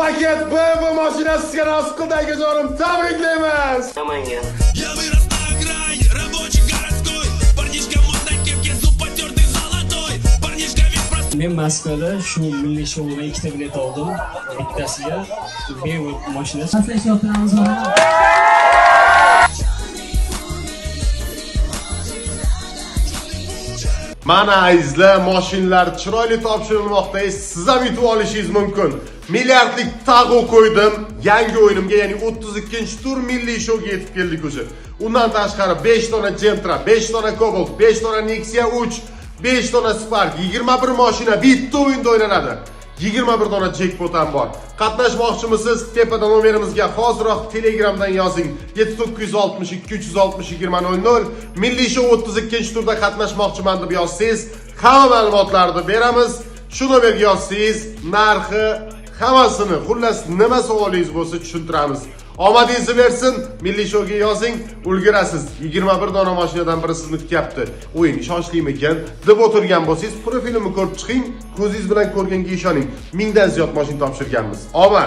Paket BMW mashinasiga nasib qildi akajonim. Tabriklaymiz. Namangan. Я вырос на окраине, рабочий городской. Парнишка модной кепке, зуб потертый золотой. Парнишка весь простой. Men Moskvada shu milliy shouga ikkita bilet oldim. Bittasiga BMW mashinasi. Tashlashayotganimiz bor. Mana azizlar, mashinalar chiroyli topshirilmoqda. Siz ham yutib olishingiz mumkin. Milliardlik tag'u qo'ydim. Yangi o'yinimga, ya'ni 32-tur milliy shouga yetib keldik o'sha. Undan tashqari 5 dona Gentra, 5 dona Cobalt, 5 dona Nexia 3, 5 dona Spark, 21 mashina bitta o'yinda o'ynanadi. 21 dona jackpot ham bor. Qatnashmoqchimisiz? Tepada nomerimizga hoziroq Telegramdan yozing. 7962 360 2000. Milliy show 32-turda qatnashmoqchiman deb yozsangiz, hamma ma'lumotlarni beramiz. Shu nomerga yozsangiz, narxi, hammasini, xullas nima savolingiz bo'lsa tushuntiramiz. Omadingizni bersin, milliy shouga yozing, ulgurasiz. 21 dona mashinadan biri sizni kutyapti. O'yin ishonchlimikan deb o'tirgan bo'lsangiz, profilimni ko'rib chiqing, ko'zingiz bilan ko'rganga ishoning. 1000 dan ziyod mashina topshirganmiz. Omad!